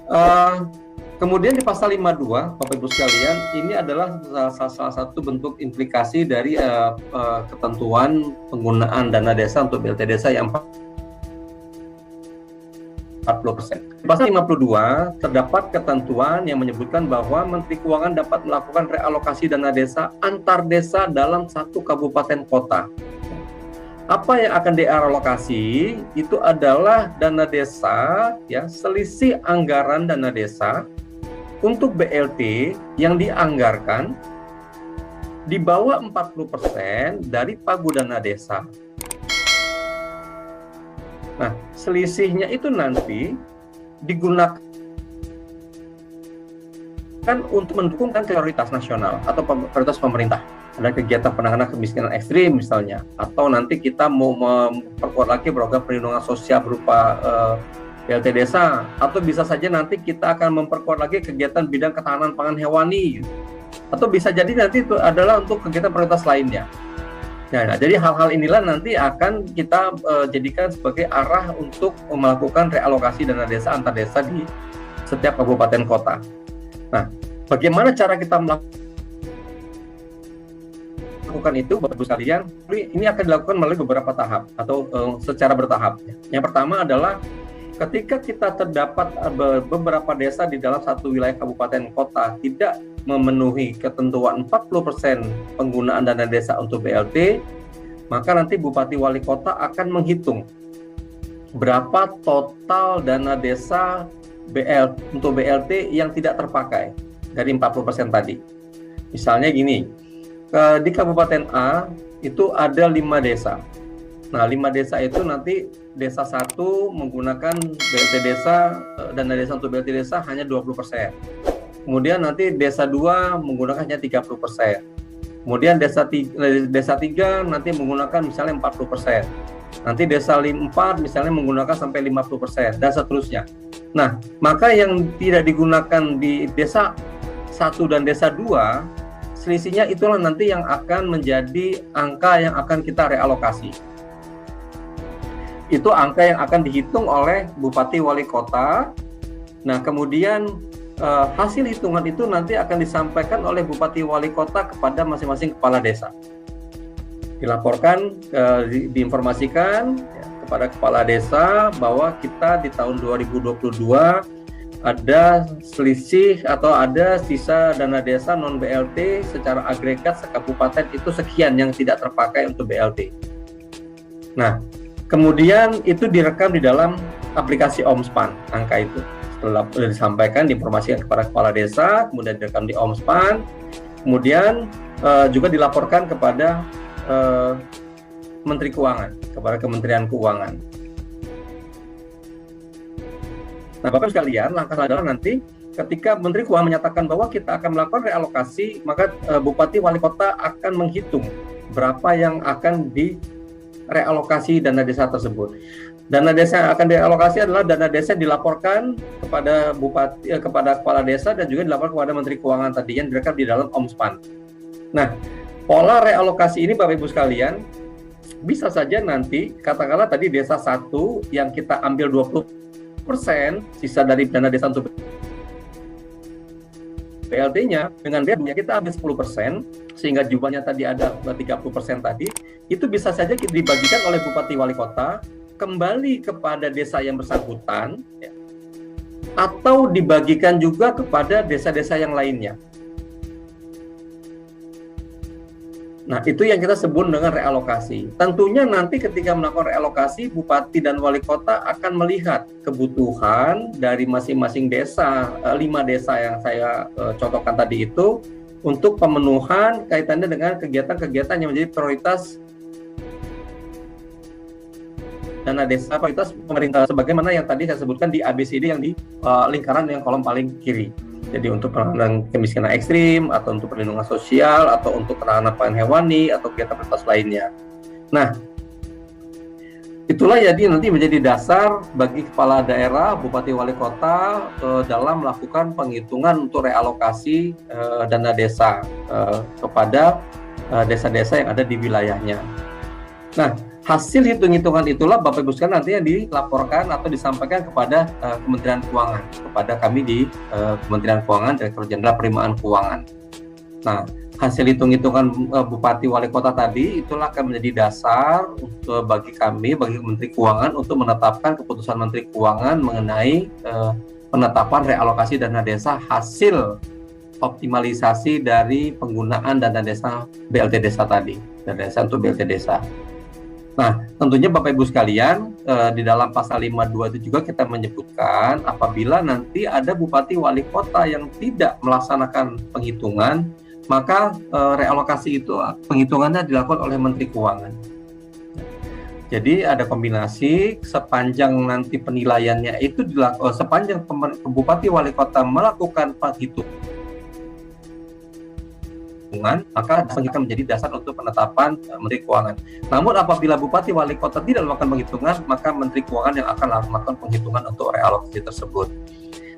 Eh, Kemudian di pasal 52, Bapak Ibu sekalian, ini adalah salah satu bentuk implikasi dari ketentuan penggunaan dana desa untuk BLT desa yang 40%. Di pasal 52 terdapat ketentuan yang menyebutkan bahwa Menteri Keuangan dapat melakukan realokasi dana desa antar desa dalam satu kabupaten kota. Apa yang akan dialokasi itu adalah dana desa, ya, selisih anggaran dana desa untuk BLT yang dianggarkan di bawah 40% dari pagu dana desa. Nah, selisihnya itu nanti digunakan untuk mendukung prioritas nasional atau prioritas pemerintah. Ada kegiatan penanganan kemiskinan ekstrim misalnya, atau nanti kita mau memperkuat lagi program perlindungan sosial berupa BLT desa, atau bisa saja nanti kita akan memperkuat lagi kegiatan bidang ketahanan pangan hewani, atau bisa jadi nanti itu adalah untuk kegiatan prioritas lainnya. Nah, jadi hal-hal inilah nanti akan kita jadikan sebagai arah untuk melakukan realokasi dana desa antar desa di setiap kabupaten kota. Nah, bagaimana cara kita melakukan itu, Bapak Ibu sekalian? Ini akan dilakukan melalui beberapa tahap atau secara bertahap. Yang pertama adalah ketika kita terdapat beberapa desa di dalam satu wilayah kabupaten kota tidak memenuhi ketentuan 40% penggunaan dana desa untuk BLT, maka nanti Bupati Wali Kota akan menghitung berapa total dana desa untuk BLT yang tidak terpakai dari 40% tadi. Misalnya gini, di Kabupaten A itu ada 5 desa. Nah, 5 desa itu nanti desa 1 menggunakan BLT desa, dana desa untuk BLT desa hanya 20%. Kemudian nanti desa 2 menggunakan hanya 30%. Kemudian desa 3 nanti menggunakan misalnya 40%. Nanti desa 4 misalnya menggunakan sampai 50% dan seterusnya. Nah, maka yang tidak digunakan di desa 1 dan desa 2, selisihnya itulah nanti yang akan menjadi angka yang akan kita realokasi. Itu angka yang akan dihitung oleh Bupati Wali Kota. Nah, kemudian hasil hitungan itu nanti akan disampaikan oleh Bupati Wali Kota kepada masing-masing kepala desa. Dilaporkan, diinformasikan ya, kepada kepala desa bahwa kita di tahun 2022 ada selisih atau ada sisa dana desa non BLT secara agregat sekabupaten itu sekian yang tidak terpakai untuk BLT. Nah, kemudian itu direkam di dalam aplikasi Omspan, angka itu. Setelah disampaikan, diinformasikan kepada kepala desa, kemudian direkam di Omspan, kemudian juga dilaporkan kepada Menteri Keuangan, kepada Kementerian Keuangan. Nah, Bapak sekalian, langkah adalah nanti ketika Menteri Keuangan menyatakan bahwa kita akan melakukan realokasi, maka Bupati Wali Kota akan menghitung berapa yang akan direalokasi dana desa tersebut. Dana desa yang akan dialokasi adalah dana desa yang dilaporkan kepada bupati, kepada kepala desa dan juga dilaporkan kepada Menteri Keuangan tadi yang direkam di dalam Omspan. Nah, pola realokasi ini Bapak Ibu sekalian bisa saja nanti katakanlah tadi desa 1 yang kita ambil 20% sisa dari dana desa untuk BLT-nya, dengan BLT-nya kita ambil 10% sehingga jumlahnya tadi ada 30% tadi, itu bisa saja dibagikan oleh Bupati Wali Kota kembali kepada desa yang bersangkutan ya, atau dibagikan juga kepada desa-desa yang lainnya. Nah, itu yang kita sebut dengan realokasi. Tentunya nanti ketika melakukan realokasi, Bupati dan Wali Kota akan melihat kebutuhan dari masing-masing desa, 5 desa yang saya contohkan tadi itu, untuk pemenuhan kaitannya dengan kegiatan-kegiatan yang menjadi prioritas dana desa, prioritas pemerintah, sebagaimana yang tadi saya sebutkan di ABCD yang di lingkaran yang kolom paling kiri. Jadi untuk penanganan kemiskinan ekstrim, atau untuk perlindungan sosial, atau untuk ketahanan pangan hewani, atau kegiatan prioritas lainnya. Nah, itulah jadi nanti menjadi dasar bagi kepala daerah, Bupati Wali Kota dalam melakukan penghitungan untuk realokasi dana desa kepada desa-desa yang ada di wilayahnya. Nah, hasil hitung-hitungan itulah Bapak Ibu sekalian nanti yang dilaporkan atau disampaikan kepada Kementerian Keuangan, kepada kami di Kementerian Keuangan, Direktur Jenderal Penerimaan Keuangan. Nah, hasil hitung-hitungan Bupati Wali Kota tadi itulah akan menjadi dasar untuk bagi kami, bagi Menteri Keuangan untuk menetapkan keputusan Menteri Keuangan mengenai penetapan realokasi dana desa hasil optimalisasi dari penggunaan dana desa BLT desa tadi, dana desa untuk BLT desa. Nah, tentunya Bapak Ibu sekalian, di dalam pasal 52 itu juga kita menyebutkan apabila nanti ada Bupati Wali Kota yang tidak melaksanakan penghitungan, maka realokasi itu penghitungannya dilakukan oleh Menteri Keuangan. Jadi ada kombinasi sepanjang nanti penilaiannya itu dilakukan, sepanjang Bupati Wali Kota melakukan penghitungan, maka penghitungan menjadi dasar untuk penetapan Menteri Keuangan. Namun apabila Bupati Wali Kota tidak melakukan penghitungan, maka Menteri Keuangan yang akan melakukan penghitungan untuk realokasi tersebut.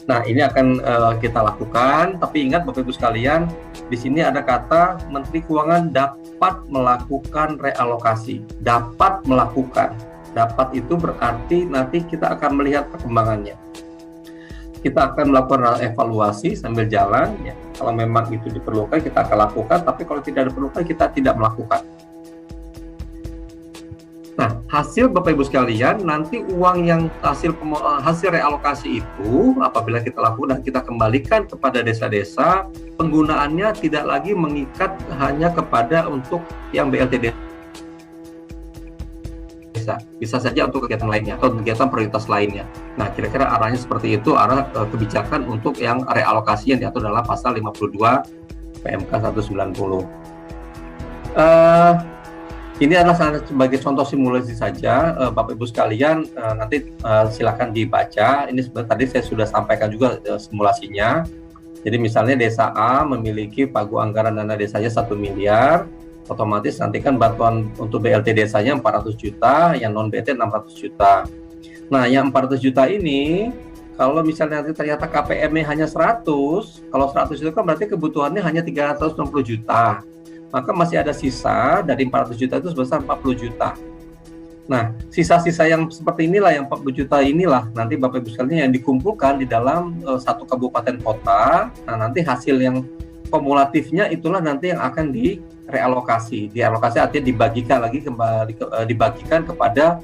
Nah, ini akan kita lakukan, tapi ingat Bapak Ibu sekalian, di sini ada kata Menteri Keuangan dapat melakukan realokasi, dapat melakukan. Dapat itu berarti nanti kita akan melihat perkembangannya. Kita akan melakukan evaluasi sambil jalan, ya. Kalau memang itu diperlukan, kita akan lakukan, tapi kalau tidak diperlukan, kita tidak melakukan. Nah, hasil Bapak Ibu sekalian, nanti uang yang hasil realokasi itu, apabila kita lakukan dan kita kembalikan kepada desa-desa, penggunaannya tidak lagi mengikat hanya kepada untuk yang BLT desa. Bisa saja untuk kegiatan lainnya, atau kegiatan prioritas lainnya. Nah, kira-kira arahnya seperti itu, arah kebijakan untuk yang realokasi yang diatur dalam pasal 52 PMK 190. Ini adalah sebagai contoh simulasi saja, Bapak Ibu sekalian, nanti silakan dibaca. Ini tadi saya sudah sampaikan juga simulasinya. Jadi misalnya desa A memiliki pagu anggaran dana desanya 1 miliar, otomatis nanti kan bantuan untuk BLT desanya 400 juta, yang non BLT 600 juta. Nah, yang 400 juta ini, kalau misalnya nanti ternyata KPM-nya hanya 100, kalau 100 itu kan berarti kebutuhannya hanya 360 juta. Maka masih ada sisa dari 400 juta itu sebesar 40 juta. Nah, sisa-sisa yang seperti inilah, yang 40 juta inilah nanti Bapak Ibu sekalian yang dikumpulkan di dalam satu kabupaten kota. Nah, nanti hasil yang kumulatifnya itulah nanti yang akan direalokasi. Dialokasi artinya dibagikan lagi dibagikan kepada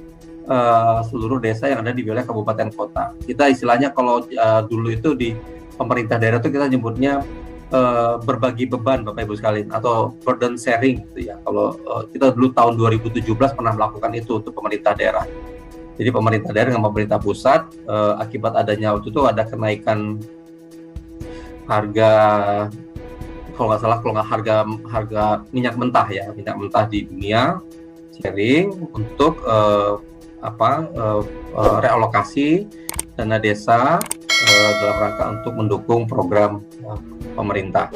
seluruh desa yang ada di wilayah kabupaten kota. Kita istilahnya kalau dulu itu di pemerintah daerah itu kita nyebutnya berbagi beban Bapak Ibu sekalian, atau burden sharing gitu ya. Kalau kita dulu tahun 2017 pernah melakukan itu untuk pemerintah daerah. Jadi pemerintah daerah dengan pemerintah pusat akibat adanya waktu itu ada kenaikan harga, kalau nggak harga minyak mentah ya, minyak mentah di dunia, sharing untuk realokasi dana desa dalam rangka untuk mendukung program pemerintah.